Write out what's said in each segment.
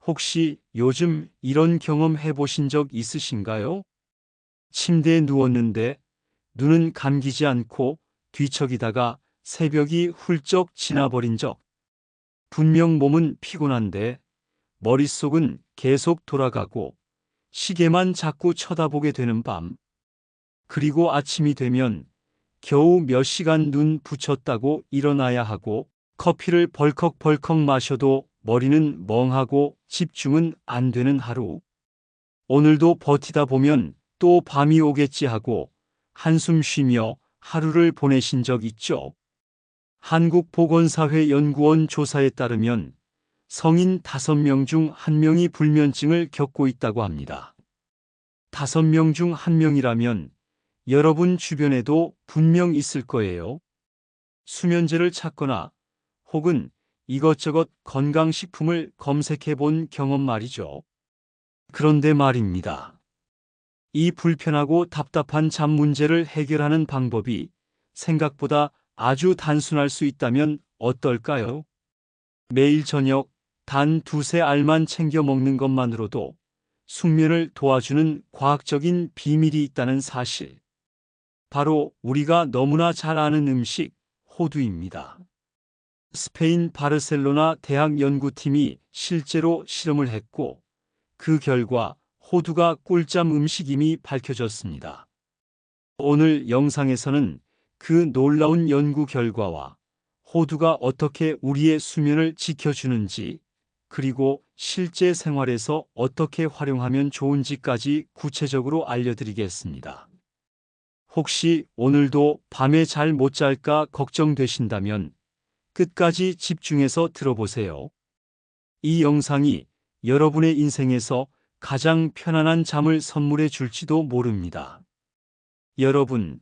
혹시 요즘 이런 경험 해보신 적 있으신가요? 침대에 누웠는데 눈은 감기지 않고 뒤척이다가 새벽이 훌쩍 지나버린 적. 분명 몸은 피곤한데 머릿속은 계속 돌아가고 시계만 자꾸 쳐다보게 되는 밤. 그리고 아침이 되면 겨우 몇 시간 눈 붙였다고 일어나야 하고 커피를 벌컥벌컥 마셔도 머리는 멍하고 집중은 안 되는 하루. 오늘도 버티다 보면 또 밤이 오겠지 하고 한숨 쉬며 하루를 보내신 적 있죠? 한국보건사회연구원 조사에 따르면 성인 5명 중 1명이 불면증을 겪고 있다고 합니다. 5명 중 1명이라면 여러분 주변에도 분명 있을 거예요. 수면제를 찾거나 혹은 이것저것 건강식품을 검색해 본 경험 말이죠. 그런데 말입니다. 이 불편하고 답답한 잠 문제를 해결하는 방법이 생각보다 아주 단순할 수 있다면 어떨까요? 매일 저녁 단 2-3알만 챙겨 먹는 것만으로도 숙면을 도와주는 과학적인 비밀이 있다는 사실. 바로 우리가 너무나 잘 아는 음식, 호두입니다. 스페인 바르셀로나 대학 연구팀이 실제로 실험을 했고 그 결과 호두가 꿀잠 음식임이 밝혀졌습니다. 오늘 영상에서는 그 놀라운 연구 결과와 호두가 어떻게 우리의 수면을 지켜주는지, 그리고 실제 생활에서 어떻게 활용하면 좋은지까지 구체적으로 알려드리겠습니다. 혹시 오늘도 밤에 잘 못 잘까 걱정되신다면 끝까지 집중해서 들어보세요. 이 영상이 여러분의 인생에서 가장 편안한 잠을 선물해 줄지도 모릅니다. 여러분,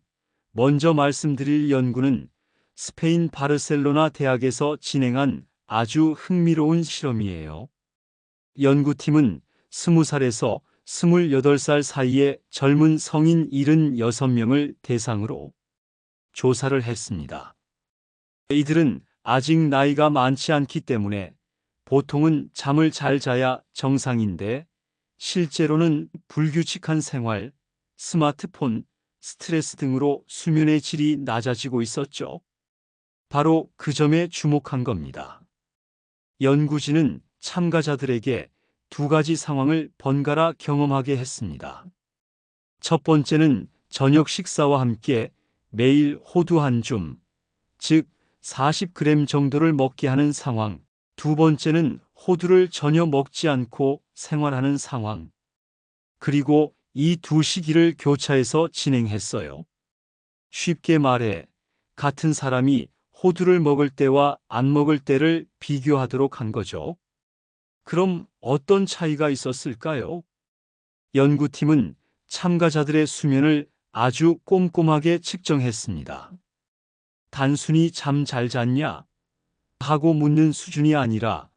먼저 말씀드릴 연구는 스페인 바르셀로나 대학에서 진행한 아주 흥미로운 실험이에요. 연구팀은 20살에서 28살 사이의 젊은 성인 76명을 대상으로 조사를 했습니다. 이들은 아직 나이가 많지 않기 때문에 보통은 잠을 잘 자야 정상인데 실제로는 불규칙한 생활, 스마트폰, 스트레스 등으로 수면의 질이 낮아지고 있었죠. 바로 그 점에 주목한 겁니다. 연구진은 참가자들에게 2가지 상황을 번갈아 경험하게 했습니다. 첫 번째는 저녁 식사와 함께 매일 호두 한 줌, 즉 40g 정도를 먹게 하는 상황. 두 번째는 호두를 전혀 먹지 않고 생활하는 상황. 그리고 이 2시기를 교차해서 진행했어요. 쉽게 말해, 같은 사람이 호두를 먹을 때와 안 먹을 때를 비교하도록 한 거죠. 그럼 어떤 차이가 있었을까요? 연구팀은 참가자들의 수면을 아주 꼼꼼하게 측정했습니다. 단순히 잠 잘 잤냐? 하고 묻는 수준이 아니라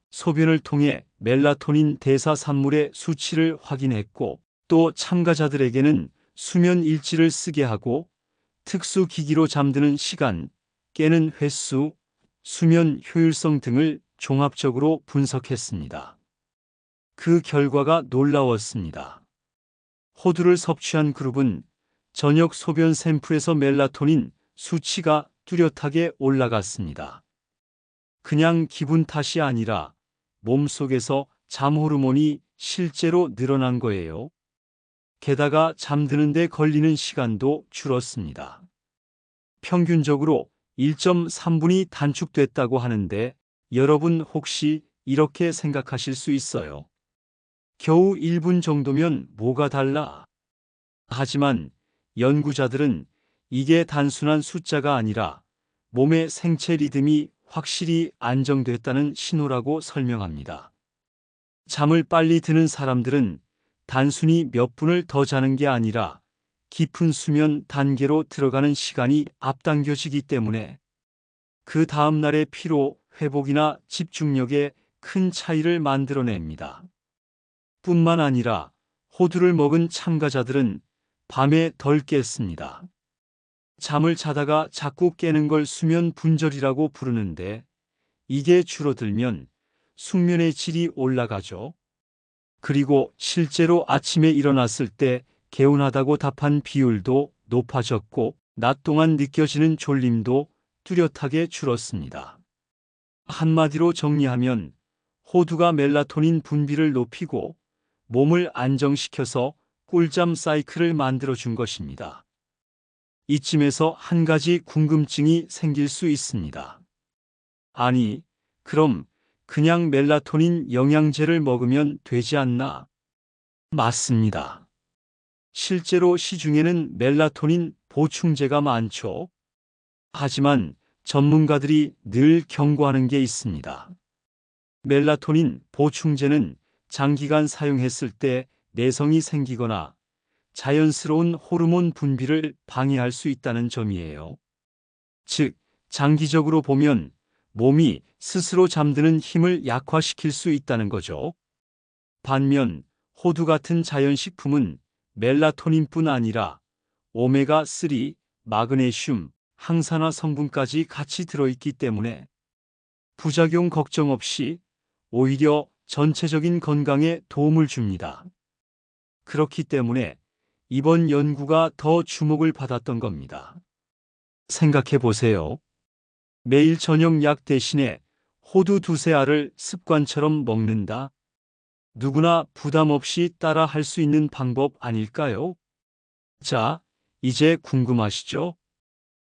소변을 통해 멜라토닌 대사 산물의 수치를 확인했고 또 참가자들에게는 수면 일지를 쓰게 하고 특수 기기로 잠드는 시간, 깨는 횟수, 수면 효율성 등을 종합적으로 분석했습니다. 그 결과가 놀라웠습니다. 호두를 섭취한 그룹은 저녁 소변 샘플에서 멜라토닌 수치가 뚜렷하게 올라갔습니다. 그냥 기분 탓이 아니라 몸속에서 잠 호르몬이 실제로 늘어난 거예요. 게다가 잠드는 데 걸리는 시간도 줄었습니다. 평균적으로 1.3분이 단축됐다고 하는데 여러분 혹시 이렇게 생각하실 수 있어요? 겨우 1분 정도면 뭐가 달라? 하지만 연구자들은 이게 단순한 숫자가 아니라 몸의 생체 리듬이 확실히 안정됐다는 신호라고 설명합니다. 잠을 빨리 드는 사람들은 단순히 몇 분을 더 자는 게 아니라 깊은 수면 단계로 들어가는 시간이 앞당겨지기 때문에 그 다음 날의 피로 회복이나 집중력에 큰 차이를 만들어냅니다. 뿐만 아니라 호두를 먹은 참가자들은 밤에 덜 깼습니다. 잠을 자다가 자꾸 깨는 걸 수면 분절이라고 부르는데 이게 줄어들면 숙면의 질이 올라가죠. 그리고 실제로 아침에 일어났을 때 개운하다고 답한 비율도 높아졌고 낮 동안 느껴지는 졸림도 뚜렷하게 줄었습니다. 한마디로 정리하면 호두가 멜라토닌 분비를 높이고 몸을 안정시켜서 꿀잠 사이클을 만들어준 것입니다. 이쯤에서 한 가지 궁금증이 생길 수 있습니다. 아니, 그럼 그냥 멜라토닌 영양제를 먹으면 되지 않나? 맞습니다. 실제로 시중에는 멜라토닌 보충제가 많죠. 하지만 전문가들이 늘 경고하는 게 있습니다. 멜라토닌 보충제는 장기간 사용했을 때 내성이 생기거나 자연스러운 호르몬 분비를 방해할 수 있다는 점이에요. 즉, 장기적으로 보면 몸이 스스로 잠드는 힘을 약화시킬 수 있다는 거죠. 반면 호두 같은 자연식품은 멜라토닌뿐 아니라 오메가3, 마그네슘, 항산화 성분까지 같이 들어있기 때문에 부작용 걱정 없이 오히려 전체적인 건강에 도움을 줍니다. 그렇기 때문에 이번 연구가 더 주목을 받았던 겁니다. 생각해 보세요. 매일 저녁 약 대신에 호두 두세 알을 습관처럼 먹는다. 누구나 부담 없이 따라 할 수 있는 방법 아닐까요? 자, 이제 궁금하시죠?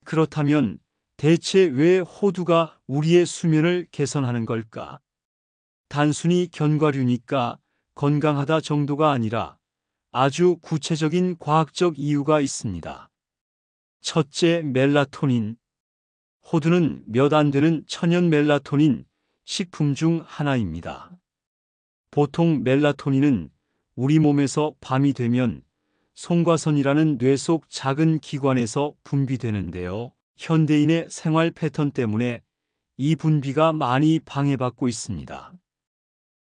그렇다면 대체 왜 호두가 우리의 수면을 개선하는 걸까? 단순히 견과류니까 건강하다 정도가 아니라 아주 구체적인 과학적 이유가 있습니다. 첫째, 멜라토닌. 호두는 몇 안 되는 천연 멜라토닌 식품 중 하나입니다. 보통 멜라토닌은 우리 몸에서 밤이 되면 송과선이라는 뇌 속 작은 기관에서 분비되는데요. 현대인의 생활 패턴 때문에 이 분비가 많이 방해받고 있습니다.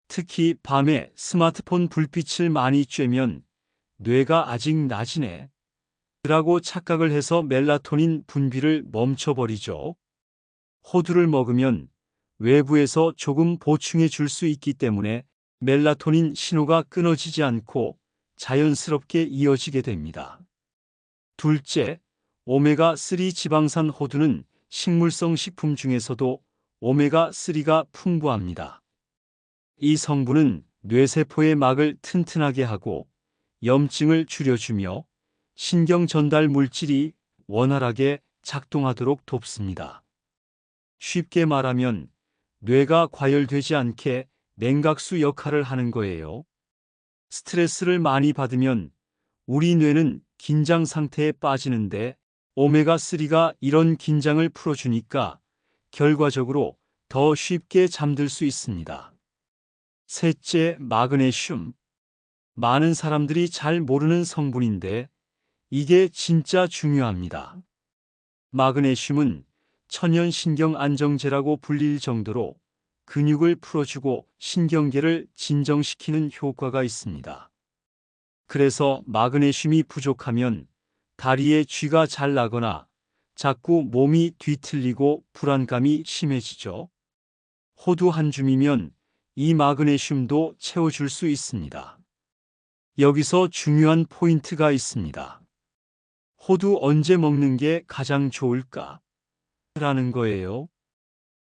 특히 밤에 스마트폰 불빛을 많이 쬐면 뇌가 아직 낮이네 라고 착각을 해서 멜라토닌 분비를 멈춰버리죠. 호두를 먹으면 외부에서 조금 보충해 줄 수 있기 때문에 멜라토닌 신호가 끊어지지 않고 자연스럽게 이어지게 됩니다. 둘째, 오메가3 지방산. 호두는 식물성 식품 중에서도 오메가3가 풍부합니다. 이 성분은 뇌세포의 막을 튼튼하게 하고 염증을 줄여주며 신경 전달 물질이 원활하게 작동하도록 돕습니다. 쉽게 말하면 뇌가 과열되지 않게 냉각수 역할을 하는 거예요. 스트레스를 많이 받으면 우리 뇌는 긴장 상태에 빠지는데 오메가3가 이런 긴장을 풀어주니까 결과적으로 더 쉽게 잠들 수 있습니다. 셋째, 마그네슘. 많은 사람들이 잘 모르는 성분인데 이게 진짜 중요합니다. 마그네슘은 천연 신경 안정제라고 불릴 정도로 근육을 풀어주고 신경계를 진정시키는 효과가 있습니다. 그래서 마그네슘이 부족하면 다리에 쥐가 잘 나거나 자꾸 몸이 뒤틀리고 불안감이 심해지죠. 호두 한 줌이면 이 마그네슘도 채워줄 수 있습니다. 여기서 중요한 포인트가 있습니다. 호두 언제 먹는 게 가장 좋을까? 라는 거예요.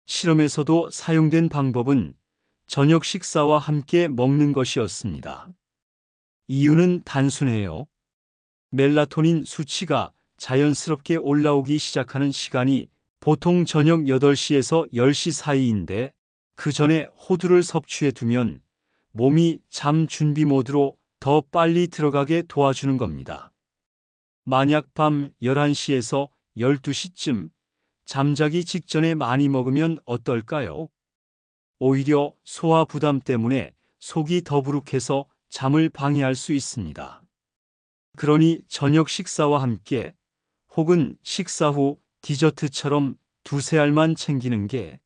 실험에서도 사용된 방법은 저녁 식사와 함께 먹는 것이었습니다. 이유는 단순해요. 멜라토닌 수치가 자연스럽게 올라오기 시작하는 시간이 보통 저녁 8시에서 10시 사이인데 그 전에 호두를 섭취해 두면 몸이 잠 준비 모드로 더 빨리 들어가게 도와주는 겁니다. 만약 밤 11시에서 12시쯤 잠자기 직전에 많이 먹으면 어떨까요? 오히려 소화 부담 때문에 속이 더부룩해서 잠을 방해할 수 있습니다. 그러니 저녁 식사와 함께 혹은 식사 후 디저트처럼 두세 알만 챙기는 게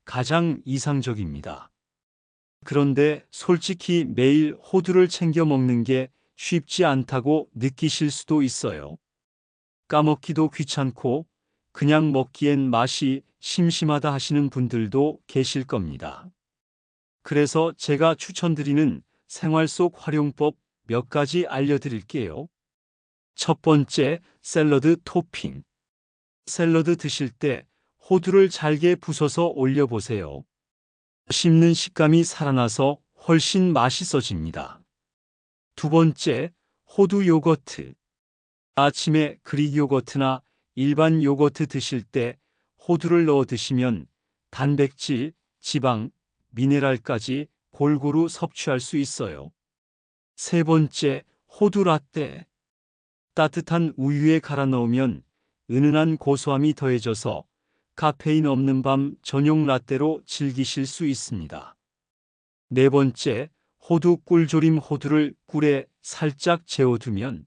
가장 이상적입니다. 그런데 솔직히 매일 호두를 챙겨 먹는 게 쉽지 않다고 느끼실 수도 있어요. 까먹기도 귀찮고 그냥 먹기엔 맛이 심심하다 하시는 분들도 계실 겁니다. 그래서 제가 추천드리는 생활 속 활용법 몇 가지 알려드릴게요. 첫 번째, 샐러드 토핑. 샐러드 드실 때 호두를 잘게 부숴서 올려보세요. 씹는 식감이 살아나서 훨씬 맛있어집니다. 두 번째, 호두 요거트. 아침에 그릭 요거트나 일반 요거트 드실 때 호두를 넣어 드시면 단백질, 지방, 미네랄까지 골고루 섭취할 수 있어요. 세 번째, 호두 라떼. 따뜻한 우유에 갈아 넣으면 은은한 고소함이 더해져서 카페인 없는 밤 전용 라떼로 즐기실 수 있습니다. 네 번째, 호두 꿀조림. 호두를 꿀에 살짝 재워두면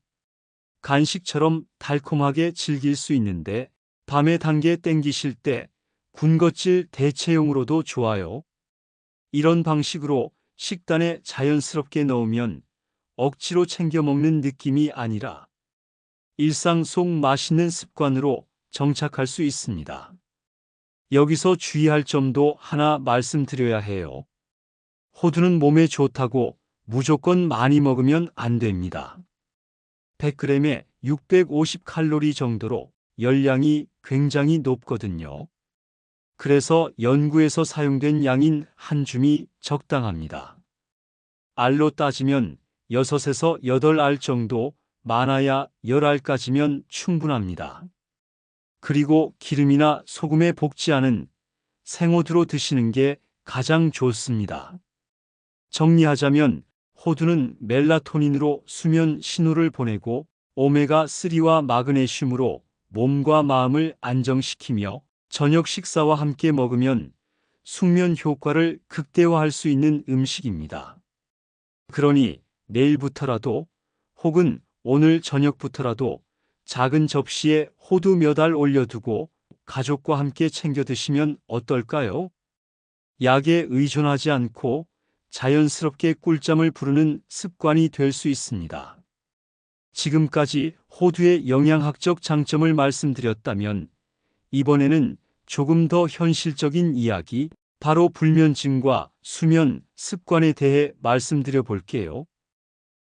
간식처럼 달콤하게 즐길 수 있는데 밤에 단 게 땡기실 때 군것질 대체용으로도 좋아요. 이런 방식으로 식단에 자연스럽게 넣으면 억지로 챙겨 먹는 느낌이 아니라 일상 속 맛있는 습관으로 정착할 수 있습니다. 여기서 주의할 점도 하나 말씀드려야 해요. 호두는 몸에 좋다고 무조건 많이 먹으면 안 됩니다. 100g에 650칼로리 정도로 열량이 굉장히 높거든요. 그래서 연구에서 사용된 양인 한 줌이 적당합니다. 알로 따지면 6에서 8알 정도, 많아야 10알까지면 충분합니다. 그리고 기름이나 소금에 볶지 않은 생호두로 드시는 게 가장 좋습니다. 정리하자면 호두는 멜라토닌으로 수면 신호를 보내고 오메가3와 마그네슘으로 몸과 마음을 안정시키며 저녁 식사와 함께 먹으면 숙면 효과를 극대화할 수 있는 음식입니다. 그러니 내일부터라도 혹은 오늘 저녁부터라도 작은 접시에 호두 몇 알 올려두고 가족과 함께 챙겨 드시면 어떨까요? 약에 의존하지 않고 자연스럽게 꿀잠을 부르는 습관이 될 수 있습니다. 지금까지 호두의 영양학적 장점을 말씀드렸다면 이번에는 조금 더 현실적인 이야기, 바로 불면증과 수면 습관에 대해 말씀드려 볼게요.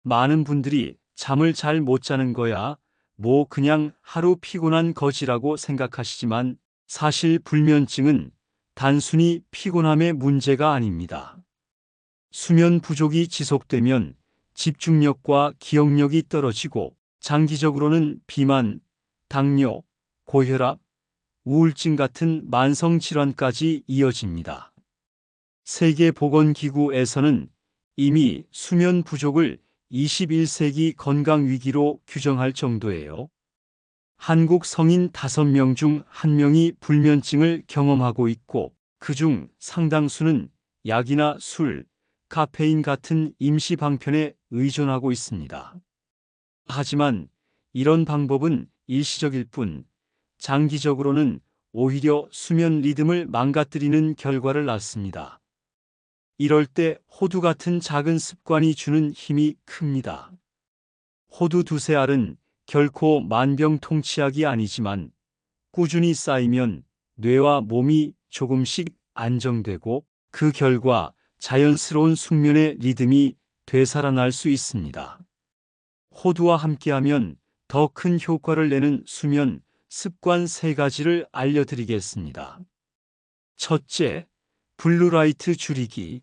많은 분들이 잠을 잘 못 자는 거야, 뭐 그냥 하루 피곤한 거지라고 생각하시지만 사실 불면증은 단순히 피곤함의 문제가 아닙니다. 수면 부족이 지속되면 집중력과 기억력이 떨어지고 장기적으로는 비만, 당뇨, 고혈압, 우울증 같은 만성 질환까지 이어집니다. 세계보건기구에서는 이미 수면 부족을 21세기 건강위기로 규정할 정도예요. 한국 성인 5명 중 1명이 불면증을 경험하고 있고 그중 상당수는 약이나 술, 카페인 같은 임시 방편에 의존하고 있습니다. 하지만 이런 방법은 일시적일 뿐 장기적으로는 오히려 수면 리듬을 망가뜨리는 결과를 낳습니다. 이럴 때 호두 같은 작은 습관이 주는 힘이 큽니다. 호두 2-3알은 결코 만병통치약이 아니지만 꾸준히 쌓이면 뇌와 몸이 조금씩 안정되고 그 결과 자연스러운 숙면의 리듬이 되살아날 수 있습니다. 호두와 함께하면 더 큰 효과를 내는 수면 습관 3가지를 알려드리겠습니다. 첫째, 블루라이트 줄이기.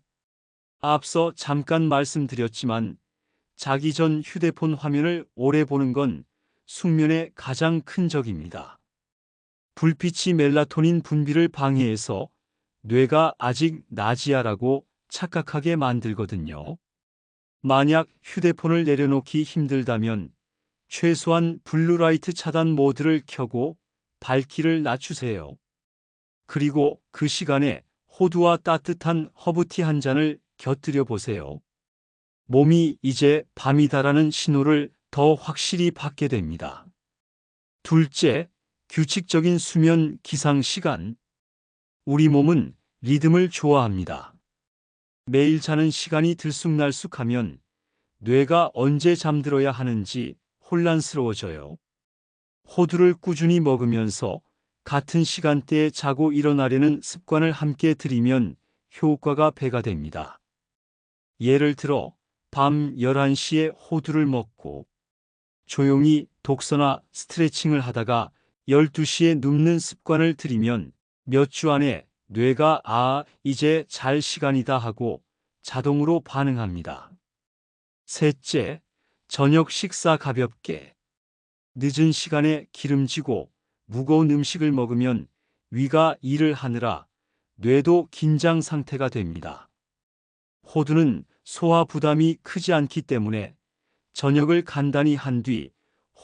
앞서 잠깐 말씀드렸지만 자기 전 휴대폰 화면을 오래 보는 건 숙면에 가장 큰 적입니다. 불빛이 멜라토닌 분비를 방해해서 뇌가 아직 낮이야라고 착각하게 만들거든요. 만약 휴대폰을 내려놓기 힘들다면 최소한 블루라이트 차단 모드를 켜고 밝기를 낮추세요. 그리고 그 시간에 호두와 따뜻한 허브티 한 잔을 곁들여 보세요. 몸이 이제 밤이다라는 신호를 더 확실히 받게 됩니다. 둘째, 규칙적인 수면 기상 시간. 우리 몸은 리듬을 좋아합니다. 매일 자는 시간이 들쑥날쑥하면 뇌가 언제 잠들어야 하는지 혼란스러워져요. 호두를 꾸준히 먹으면서 같은 시간대에 자고 일어나려는 습관을 함께 들이면 효과가 배가 됩니다. 예를 들어 밤 11시에 호두를 먹고 조용히 독서나 스트레칭을 하다가 12시에 눕는 습관을 들이면 몇 주 안에 뇌가 이제 잘 시간이다 하고 자동으로 반응합니다. 셋째, 저녁 식사 가볍게. 늦은 시간에 기름지고 무거운 음식을 먹으면 위가 일을 하느라 뇌도 긴장 상태가 됩니다. 호두는 소화 부담이 크지 않기 때문에 저녁을 간단히 한 뒤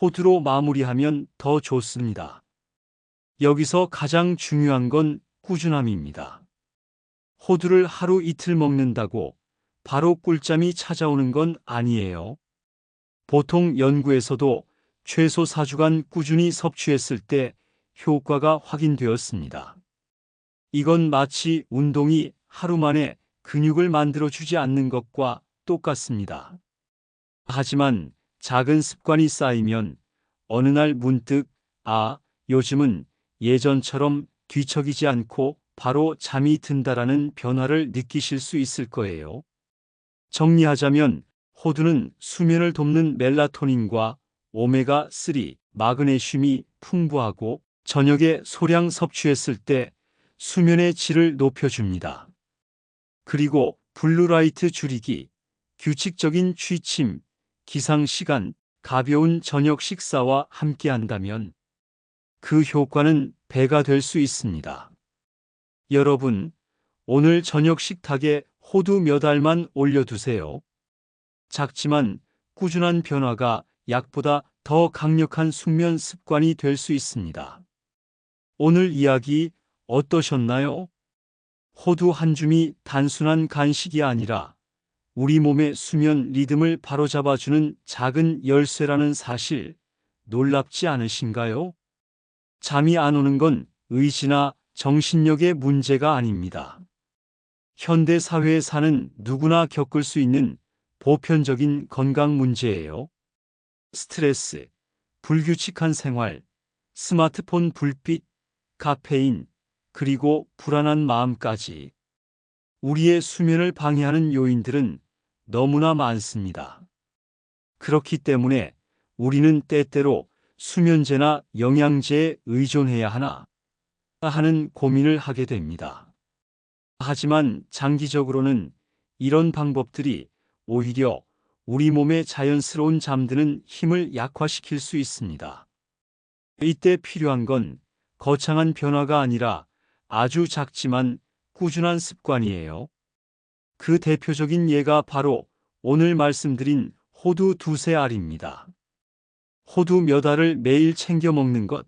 호두로 마무리하면 더 좋습니다. 여기서 가장 중요한 건 꾸준함입니다. 호두를 하루 이틀 먹는다고 바로 꿀잠이 찾아오는 건 아니에요. 보통 연구에서도 최소 4주간 꾸준히 섭취했을 때 효과가 확인되었습니다. 이건 마치 운동이 하루 만에 근육을 만들어주지 않는 것과 똑같습니다. 하지만 작은 습관이 쌓이면 어느 날 문득 요즘은 예전처럼 뒤척이지 않고 바로 잠이 든다라는 변화를 느끼실 수 있을 거예요. 정리하자면 호두는 수면을 돕는 멜라토닌과 오메가3, 마그네슘이 풍부하고 저녁에 소량 섭취했을 때 수면의 질을 높여줍니다. 그리고 블루라이트 줄이기, 규칙적인 취침, 기상시간, 가벼운 저녁 식사와 함께 한다면 그 효과는 배가 될 수 있습니다. 여러분, 오늘 저녁 식탁에 호두 몇 알만 올려두세요. 작지만 꾸준한 변화가 약보다 더 강력한 숙면 습관이 될 수 있습니다. 오늘 이야기 어떠셨나요? 호두 한 줌이 단순한 간식이 아니라 우리 몸의 수면 리듬을 바로잡아주는 작은 열쇠라는 사실 놀랍지 않으신가요? 잠이 안 오는 건 의지나 정신력의 문제가 아닙니다. 현대 사회에 사는 누구나 겪을 수 있는 보편적인 건강 문제예요. 스트레스, 불규칙한 생활, 스마트폰 불빛, 카페인, 그리고 불안한 마음까지 우리의 수면을 방해하는 요인들은 너무나 많습니다. 그렇기 때문에 우리는 때때로 수면제나 영양제에 의존해야 하나 하는 고민을 하게 됩니다. 하지만 장기적으로는 이런 방법들이 오히려 우리 몸의 자연스러운 잠드는 힘을 약화시킬 수 있습니다. 이때 필요한 건 거창한 변화가 아니라 아주 작지만 꾸준한 습관이에요. 그 대표적인 예가 바로 오늘 말씀드린 호두 두세 알입니다. 호두 몇 알을 매일 챙겨 먹는 것,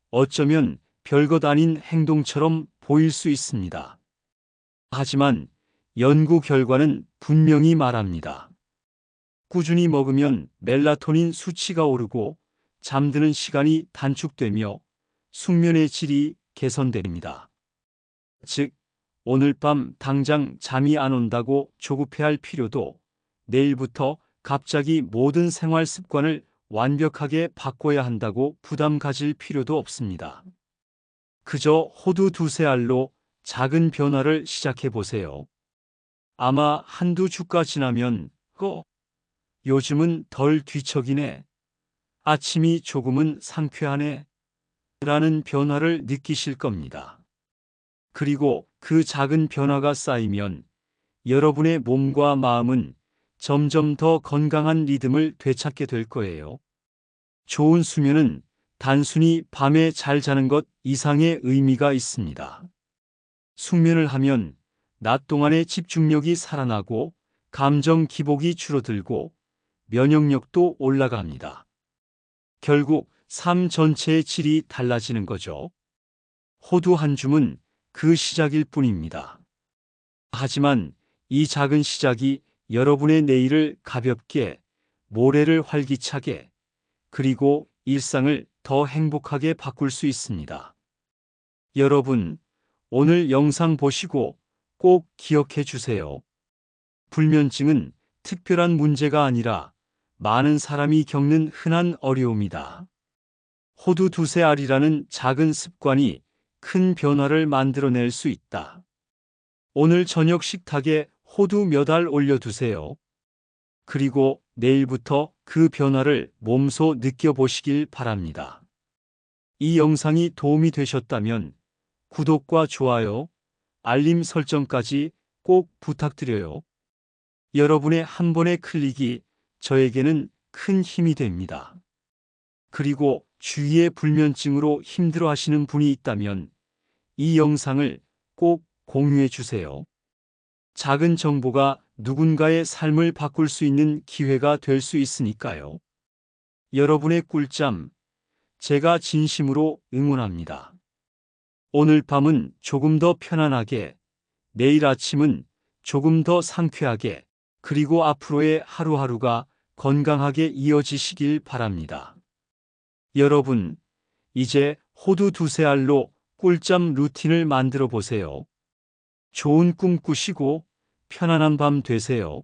어쩌면 별것 아닌 행동처럼 보일 수 있습니다. 하지만 연구 결과는 분명히 말합니다. 꾸준히 먹으면 멜라토닌 수치가 오르고 잠드는 시간이 단축되며 숙면의 질이 개선됩니다. 즉, 오늘 밤 당장 잠이 안 온다고 조급해할 필요도 내일부터 갑자기 모든 생활 습관을 완벽하게 바꿔야 한다고 부담 가질 필요도 없습니다. 그저 호두 두세 알로 작은 변화를 시작해 보세요. 아마 한두 주가 지나면 요즘은 덜 뒤척이네. 아침이 조금은 상쾌하네. 라는 변화를 느끼실 겁니다. 그리고 그 작은 변화가 쌓이면 여러분의 몸과 마음은 점점 더 건강한 리듬을 되찾게 될 거예요. 좋은 수면은 단순히 밤에 잘 자는 것 이상의 의미가 있습니다. 숙면을 하면 낮 동안의 집중력이 살아나고 감정 기복이 줄어들고 면역력도 올라갑니다. 결국 삶 전체의 질이 달라지는 거죠. 호두 한 줌은 그 시작일 뿐입니다. 하지만 이 작은 시작이 여러분의 내일을 가볍게, 모레를 활기차게, 그리고 일상을 더 행복하게 바꿀 수 있습니다. 여러분, 오늘 영상 보시고 꼭 기억해 주세요. 불면증은 특별한 문제가 아니라 많은 사람이 겪는 흔한 어려움이다. 호두 두세 알이라는 작은 습관이 큰 변화를 만들어낼 수 있다. 오늘 저녁 식탁에 호두 몇 알 올려두세요. 그리고 내일부터 그 변화를 몸소 느껴보시길 바랍니다. 이 영상이 도움이 되셨다면 구독과 좋아요, 알림 설정까지 꼭 부탁드려요. 여러분의 한 번의 클릭이 저에게는 큰 힘이 됩니다. 그리고 주위에 불면증으로 힘들어하시는 분이 있다면 이 영상을 꼭 공유해 주세요. 작은 정보가 누군가의 삶을 바꿀 수 있는 기회가 될 수 있으니까요. 여러분의 꿀잠, 제가 진심으로 응원합니다. 오늘 밤은 조금 더 편안하게, 내일 아침은 조금 더 상쾌하게, 그리고 앞으로의 하루하루가 건강하게 이어지시길 바랍니다. 여러분, 이제 호두 두세 알로 꿀잠 루틴을 만들어 보세요. 좋은 꿈 꾸시고 편안한 밤 되세요.